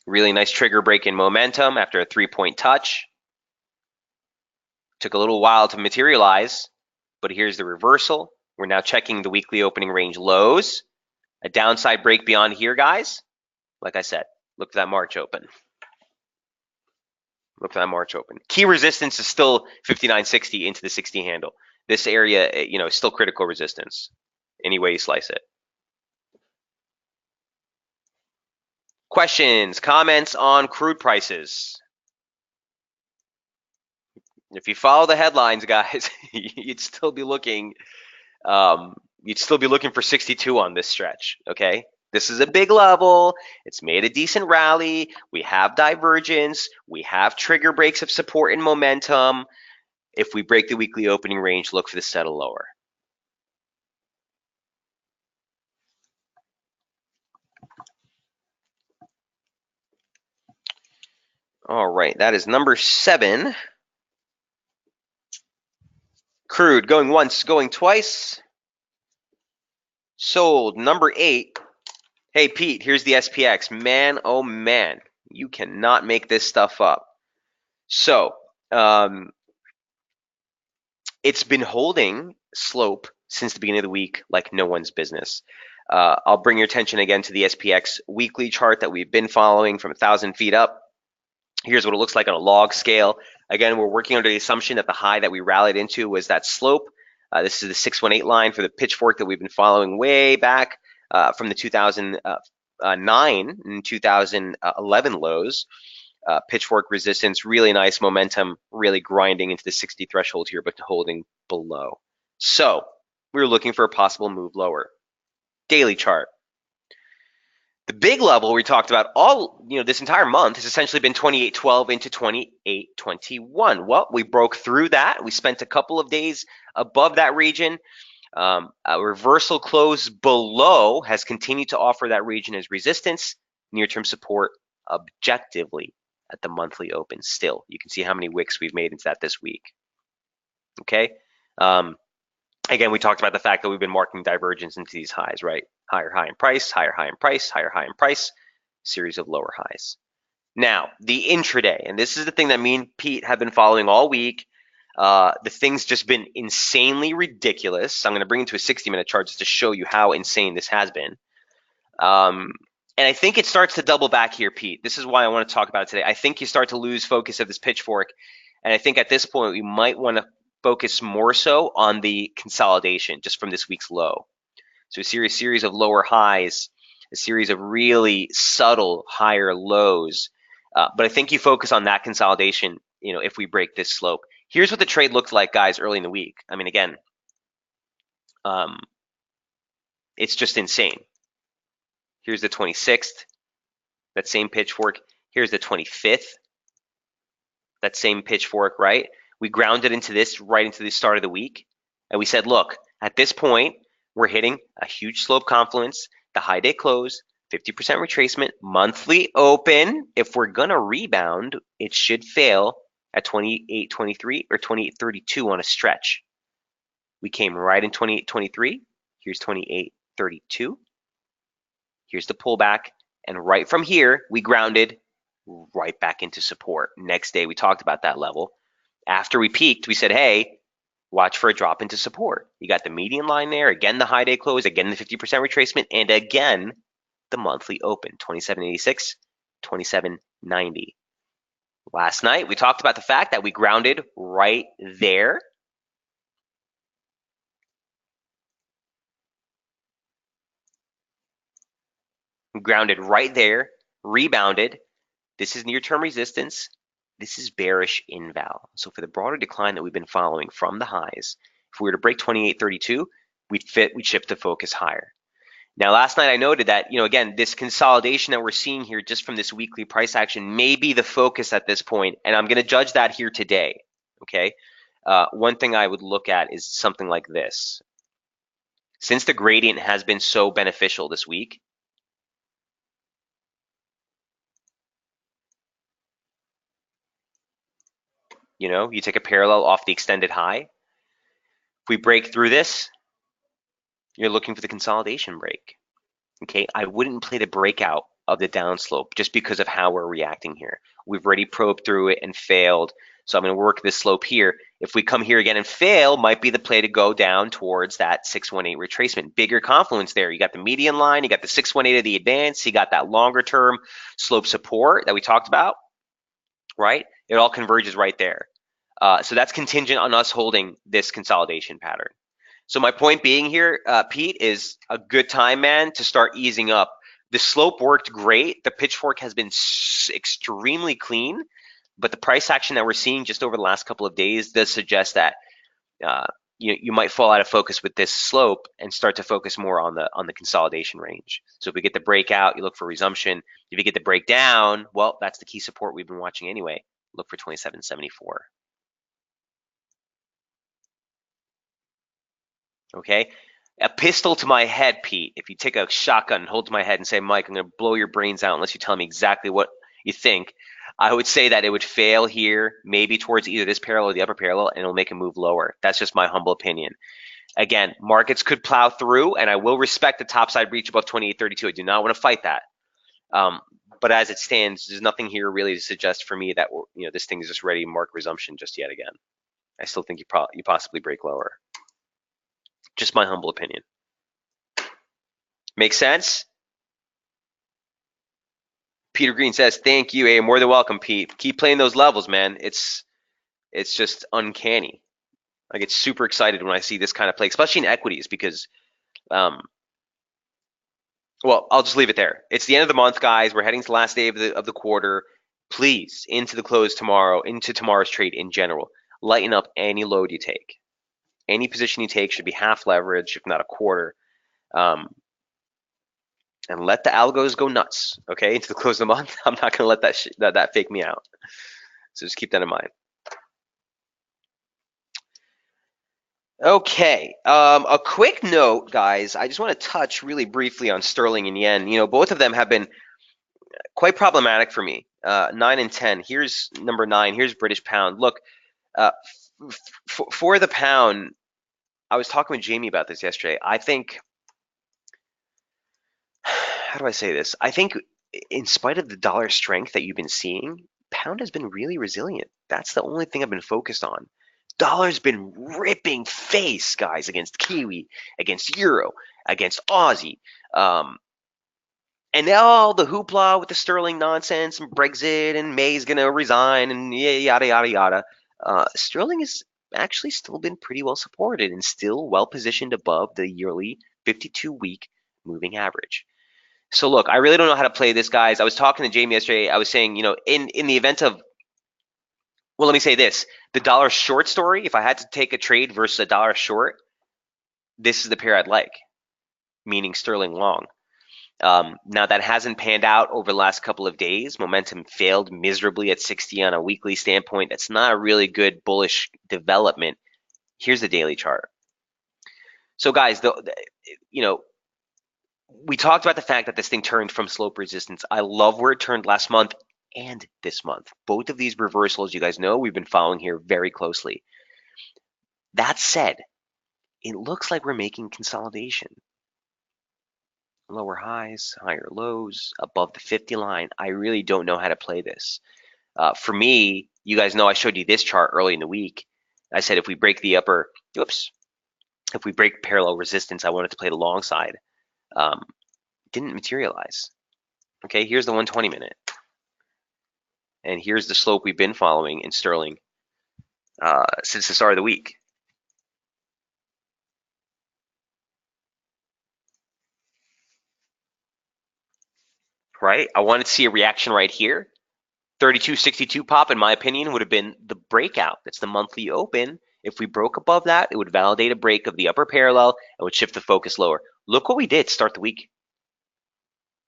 Really nice trigger break in momentum after a 3-point touch. Took a little while to materialize, but here's the reversal. We're now checking the weekly opening range lows. A downside break beyond here, guys. Like I said, look for that March open. Look for that March open. Key resistance is still 59.60 into the 60 handle. This area, is still critical resistance, any way you slice it. Questions, comments on crude prices? If you follow the headlines, guys, you'd still be looking for 62 on this stretch, okay? This is a big level. It's made a decent rally. We have divergence. We have trigger breaks of support and momentum. If we break the weekly opening range, look for the settle lower. All right, that is number 7. Crude going once, going twice. Sold. Number 8. Hey, Pete, here's the SPX. Man, oh man, you cannot make this stuff up. So, it's been holding slope since the beginning of the week like no one's business. I'll bring your attention again to the SPX weekly chart that we've been following from 1,000 feet up. Here's what it looks like on a log scale. Again, we're working under the assumption that the high that we rallied into was that slope. This is the 618 line for the pitchfork that we've been following way back from the 2009 and 2011 lows. Pitchfork resistance, really nice momentum, really grinding into the 60 threshold here, but holding below. So we're looking for a possible move lower. Daily chart. The big level we talked about this entire month has essentially been 28.12 into 28.21. Well, we broke through that. We spent a couple of days above that region. A reversal close below has continued to offer that region as resistance, near-term support objectively at the monthly open still. You can see how many wicks we've made into that this week. Okay. Again, we talked about the fact that we've been marking divergence into these highs, right? Higher high in price, higher high in price, higher high in price, series of lower highs. Now, the intraday, and this is the thing that me and Pete have been following all week. The thing's just been insanely ridiculous. I'm going to bring it to a 60-minute chart just to show you how insane this has been. And I think it starts to double back here, Pete. This is why I want to talk about it today. I think you start to lose focus of this pitchfork. And I think at this point, we might want to focus more so on the consolidation just from this week's low. So a series of lower highs, a series of really subtle higher lows. But I think you focus on that consolidation, if we break this slope. Here's what the trade looked like, guys, early in the week. I mean, again, it's just insane. Here's the 26th, that same pitchfork. Here's the 25th, that same pitchfork, right? We grounded into this right into the start of the week. And we said, look, at this point, we're hitting a huge slope confluence, the high day close, 50% retracement, monthly open. If we're going to rebound, it should fail at 28.23 or 28.32 on a stretch. We came right in 28.23. Here's 28.32. Here's the pullback. And right from here, we grounded right back into support. Next day, we talked about that level. After we peaked, we said, hey, watch for a drop into support. You got the median line there, again the high day close, again the 50% retracement, and again the monthly open, 27.86, 27.90. Last night, we talked about the fact that we grounded right there. We grounded right there, rebounded. This is near-term resistance. This is bearish inval. So for the broader decline that we've been following from the highs, if we were to break 28.32, we'd shift the focus higher. Now, last night I noted that, again, this consolidation that we're seeing here just from this weekly price action may be the focus at this point, and I'm going to judge that here today, okay? one thing I would look at is something like this. Since the gradient has been so beneficial this week, you take a parallel off the extended high. If we break through this, you're looking for the consolidation break. Okay, I wouldn't play the breakout of the downslope just because of how we're reacting here. We've already probed through it and failed. So I'm going to work this slope here. If we come here again and fail, might be the play to go down towards that 618 retracement. Bigger confluence there. You got the median line, you got the 618 of the advance, you got that longer term slope support that we talked about, right? It all converges right there. So that's contingent on us holding this consolidation pattern. So my point being here, Pete, is a good time, man, to start easing up. The slope worked great. The pitchfork has been extremely clean, but the price action that we're seeing just over the last couple of days does suggest that you might fall out of focus with this slope and start to focus more on the consolidation range. So if we get the breakout, you look for resumption. If you get the breakdown, well, that's the key support we've been watching anyway. Look for 27.74. Okay, a pistol to my head, Pete. If you take a shotgun and hold to my head and say, Mike, I'm going to blow your brains out unless you tell me exactly what you think, I would say that it would fail here, maybe towards either this parallel or the upper parallel, and it'll make a move lower. That's just my humble opinion. Again, markets could plow through, and I will respect the topside breach above 28.32. I do not want to fight that. But as it stands, there's nothing here really to suggest for me that this thing is just ready to mark resumption just yet again. I still think you possibly break lower. Just my humble opinion. Make sense? Peter Green says, thank you. Hey, more than welcome, Pete. Keep playing those levels, man. It's just uncanny. I get super excited when I see this kind of play, especially in equities, because, well, I'll just leave it there. It's the end of the month, guys. We're heading to the last day of the quarter. Please, into the close tomorrow, into tomorrow's trade in general, lighten up any load you take. Any position you take should be half leverage, if not a quarter. And let the algos go nuts, okay? Into the close of the month, I'm not going to let that fake me out. So just keep that in mind. Okay, a quick note, guys. I just want to touch really briefly on sterling and yen. Both of them have been quite problematic for me. 9 and 10. Here's number 9. Here's British pound. Look, for the pound, I was talking with Jamie about this yesterday. I think, how do I say this? I think in spite of the dollar strength that you've been seeing, pound has been really resilient. That's the only thing I've been focused on. Dollar's been ripping face, guys, against Kiwi, against Euro, against Aussie. And all the hoopla with the sterling nonsense and Brexit and May's going to resign and yada, yada, yada. Sterling has actually still been pretty well supported and still well positioned above the yearly 52-week moving average. So look, I really don't know how to play this, guys. I was talking to Jamie yesterday. I was saying, in the event of, well, let me say this. The dollar short story, if I had to take a trade versus a dollar short, this is the pair I'd like, meaning sterling long. Now, that hasn't panned out over the last couple of days. Momentum failed miserably at 60 on a weekly standpoint. That's not a really good bullish development. Here's the daily chart. So, guys, we talked about the fact that this thing turned from slope resistance. I love where it turned last month and this month. Both of these reversals, you guys know, we've been following here very closely. That said, it looks like we're making consolidation. Lower highs, higher lows, above the 50 line. I really don't know how to play this. For me, you guys know I showed you this chart early in the week. I said if we break the if we break parallel resistance, I wanted to play the long side. Didn't materialize. Okay, here's the 120 minute. And here's the slope we've been following in sterling since the start of the week. Right? I wanted to see a reaction right here. 32.62 pop, in my opinion, would have been the breakout. That's the monthly open. If we broke above that, it would validate a break of the upper parallel and would shift the focus lower. Look what we did to start the week.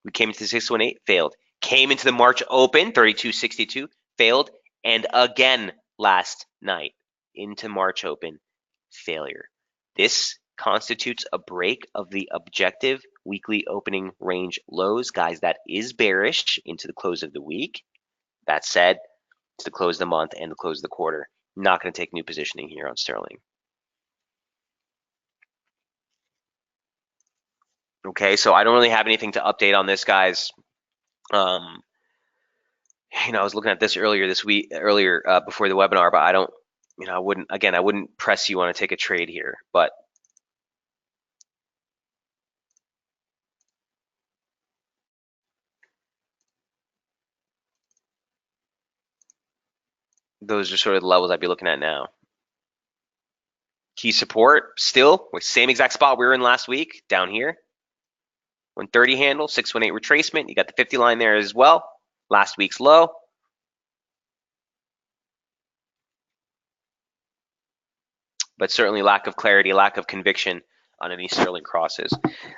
We came into the 618, failed. Came into the March open, 32.62, failed. And again last night. into March open, failure. This constitutes a break of the objective weekly opening range lows. Guys, that is bearish into the close of the week. That said, to the close of the month and the close of the quarter, not going to take new positioning here on sterling. Okay, so I don't really have anything to update on this, guys. I was looking at this earlier before the webinar, but I don't, I wouldn't press you on to take a trade here, but those are sort of the levels I'd be looking at now. Key support still with same exact spot we were in last week down here. 130 handle, 618 retracement. You got the 50 line there as well. Last week's low. But certainly lack of clarity, lack of conviction on any sterling crosses.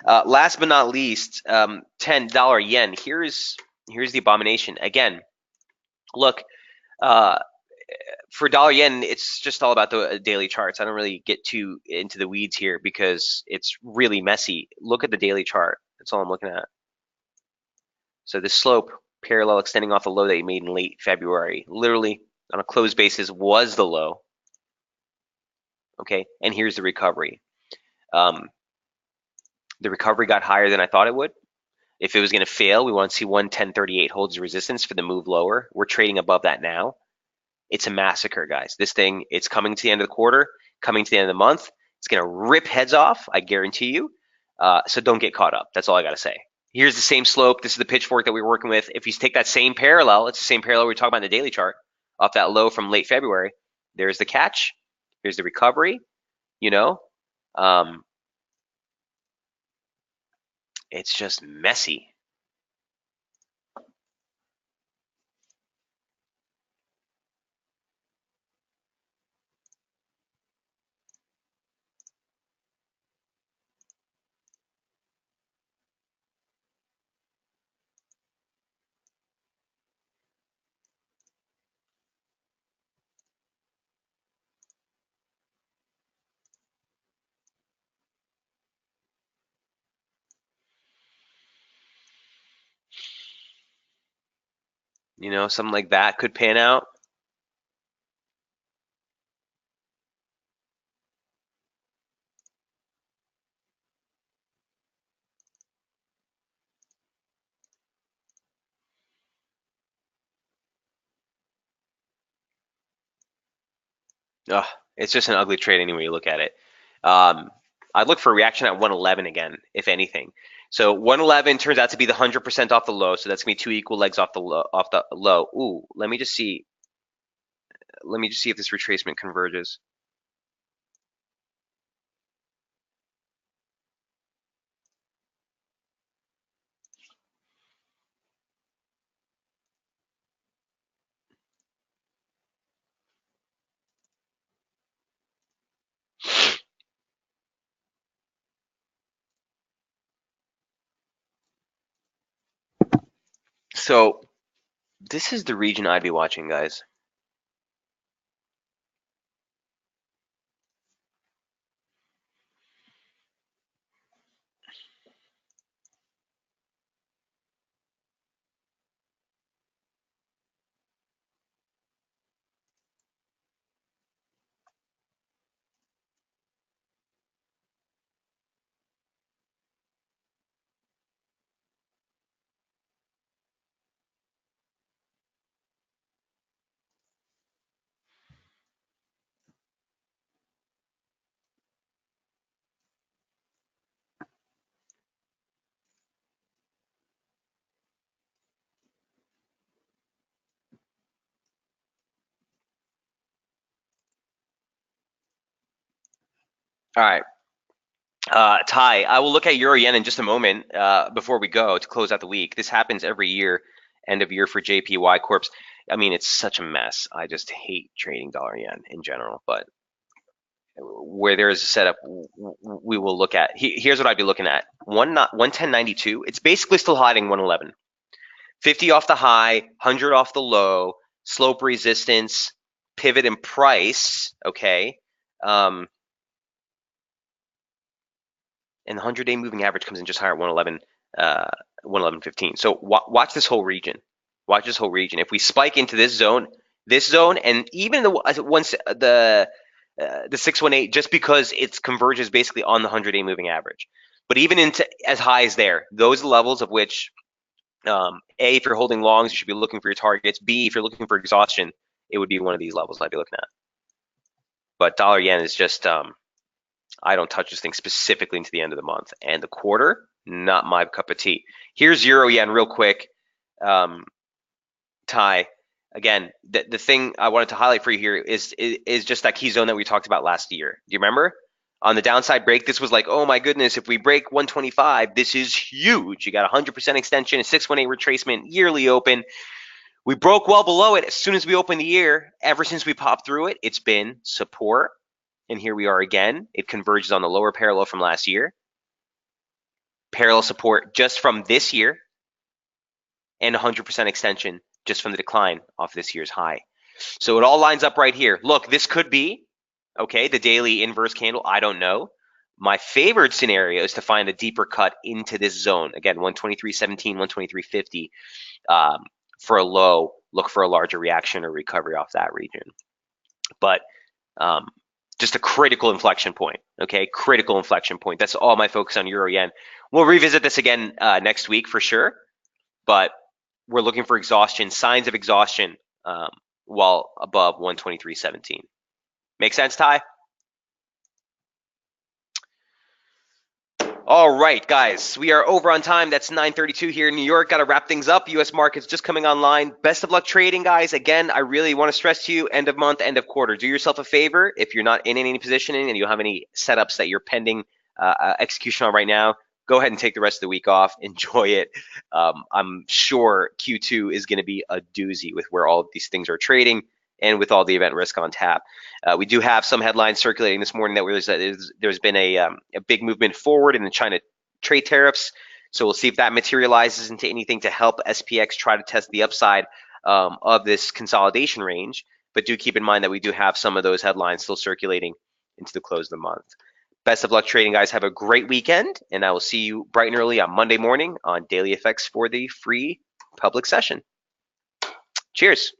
Last but not least, $10 yen. Here's the abomination. Again, look, for dollar yen, it's just all about the daily charts. I don't really get too into the weeds here because it's really messy. Look at the daily chart. That's all I'm looking at. So the slope parallel extending off the low that you made in late February, literally on a closed basis was the low. Okay, and here's the recovery. The recovery got higher than I thought it would. If it was going to fail, we want to see 110.38 holds resistance for the move lower. We're trading above that now. It's a massacre, guys. This thing, it's coming to the end of the quarter, coming to the end of the month. It's going to rip heads off, I guarantee you. So don't get caught up. That's all I got to say. Here's the same slope. This is the pitchfork that we were working with. If you take that same parallel, it's the same parallel we were talking about in the daily chart, off that low from late February. There's the catch. Here's the recovery. It's just messy. Something like that could pan out. Ugh, it's just an ugly trade anyway you look at it. I'd look for a reaction at 111 again, if anything. So 111 turns out to be the 100% off the low, so that's gonna be two equal legs off the low. Ooh, let me just see. Let me just see if this retracement converges. So this is the region I'd be watching, guys. All right. Ty, I will look at Euro Yen in just a moment before we go to close out the week. This happens every year, end of year for JPY Corps. I mean, it's such a mess. I just hate trading dollar yen in general, but where there is a setup, we will look at. Here's what I'd be looking at. 110.92. It's basically still hiding 111. 50 off the high, 100 off the low, slope resistance. pivot in price, okay? And the 100-day moving average comes in just higher at 111, 111.15. So watch this whole region. Watch this whole region. If we spike into this zone, and even the 618, just because it converges basically on the 100-day moving average. But even into as high as there, those levels of which, A, if you're holding longs, you should be looking for your targets. B, if you're looking for exhaustion, it would be one of these levels I'd be looking at. But dollar yen is just, I don't touch this thing specifically into the end of the month. And the quarter, not my cup of tea. Here's euro yen real quick. Ty, again, the thing I wanted to highlight for you here is just that key zone that we talked about last year. Do you remember? On the downside break, this was like, oh my goodness, if we break 125, this is huge. You got 100% extension, a 618 retracement, yearly open. We broke well below it as soon as we opened the year. Ever since we popped through it, it's been support. And here we are again. It converges on the lower parallel from last year. Parallel support just from this year. And 100% extension just from the decline off this year's high. So it all lines up right here. Look, this could be, okay, the daily inverse candle. I don't know. My favorite scenario is to find a deeper cut into this zone. Again, 123.17, 123.50 for a low. Look for a larger reaction or recovery off that region. But just a critical inflection point, okay? Critical inflection point. That's all my focus on euro yen. We'll revisit this again next week for sure. But we're looking for exhaustion, signs of exhaustion while above 123.17. Make sense, Ty? All right, guys, we are over on time. That's 9:32 here in New York. Got to wrap things up. U.S. markets just coming online. Best of luck trading, guys. Again, I really want to stress to you, end of month, end of quarter. Do yourself a favor. If you're not in any positioning and you have any setups that you're pending execution on right now, go ahead and take the rest of the week off. Enjoy it. I'm sure Q2 is going to be a doozy with where all of these things are trading and with all the event risk on tap. We do have some headlines circulating this morning that there's been a big movement forward in the China trade tariffs. So we'll see if that materializes into anything to help SPX try to test the upside of this consolidation range. But do keep in mind that we do have some of those headlines still circulating into the close of the month. Best of luck trading, guys. Have a great weekend, and I will see you bright and early on Monday morning on Daily FX for the free public session. Cheers.